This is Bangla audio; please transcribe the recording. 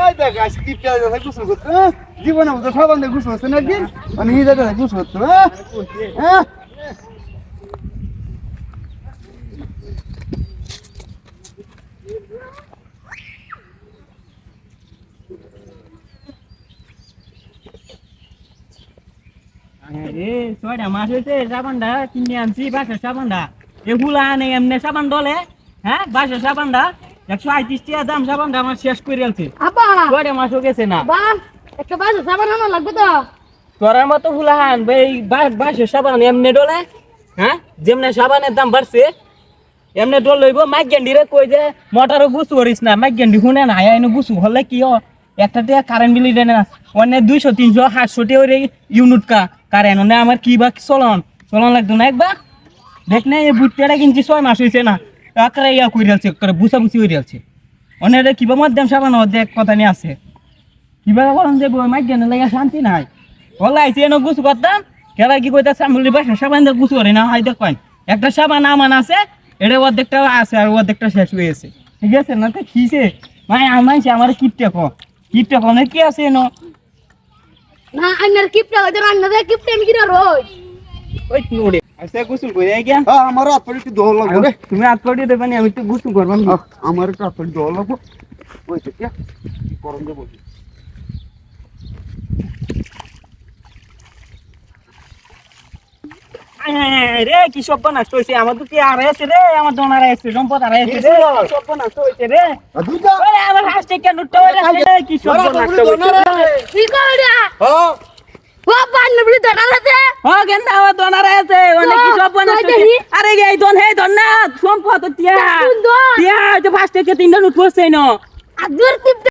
এই দেখ আজ কি পেয়ে যাচ্ছে গোসল করতে জীবনে তো সাবান দিয়ে গোসল হচ্ছে নাকি মানে এই জায়গায় গোসল করতে হ্যাঁ আরে ছয়টা মাস হয়েছে সাবানটা কিনে আনছি বাসার সাবানটা এগুলা আনে এমনি সাবান ডলে হ্যাঁ বাসার সাবানটা 135 টাকা দাম সাবানটা আমার শেষ করে আছে আপা ছয়টা মাসও গেছে না বা একটা বাস সাবান আনা লাগবে তো তোরার মতো ফুলাহান ভাই বাসার সাবান এমনি ডলে হ্যাঁ যেমনি সাবানের দাম বাড়ছে এমনি ডল লইব মাইক গেন্ডিরে কই যে মোটরও গুছু করিস না মাইক গেন্ডি শুনে না আইনো গুছু হলে কি একটা টাকা কারেন্ট বিল দেয় না অন্য 200 300 700 টাকা ইউনিট কারেন্ট অন্য আমার কি বা চলন লাগতো না একবার দেখ না এই বুটটা কিনছি 6 মাস হয়েছে না আকারে ইয়া কই রাখছে করে বুসাবুসি হয়ে রাখছে অন্য কিবা মাধ্যম সাবান দেখ কথা নিয়ে আছে কিবা বলেন যে মাইক গেন্ডি লাগে শান্তি নাই বলে আইসি এনে গুছু করতাম কেলা কি কইতাছে আমি বাসা সাবান দিয়ে গুছু করি না হয় দেখ একটা সাবান আমান আছে এটা অর্ধেকটা আছে আর অর্ধেকটা শেষ হয়ে গেছে ঠিক আছে না তো খিসে মাইছে আমার কিপটা কনে কি আছে ন না আন্নার কিপটা হইতে রান্না দে কিপটা আমি কি রই ওই নোড়ে আচ্ছা গোসল করে গিয়া আমার হাত পা একটু দোল লাগবে রে তুমি হাত পড়িয়ে দেবে না আমি তো গোসল করবাম আমার একটু হাত পা দোল লাগবে ওই তো কি গরম দেবো রে কি সব নষ্ট হয়েছে আমার তো কি আর আছে রে আমার দোনার আছে সম্পদ আর আছে রে সব নষ্ট হয়েছে রে দুইটা ওই আমার হাসতে কেন উঠতে রে কি সব নষ্ট হয়েছে কি কইরা হ্যাঁ ও বান্না বলি দড়ালাতে ও গেন্দা আমার দোনার আছে অনেক কি সব নষ্ট হয়েছে আরে এই দন হে দন না সম্পদ টিয়া টিয়া যে ফার্স্ট থেকে তিনটা উঠছে না আদুর কিপটা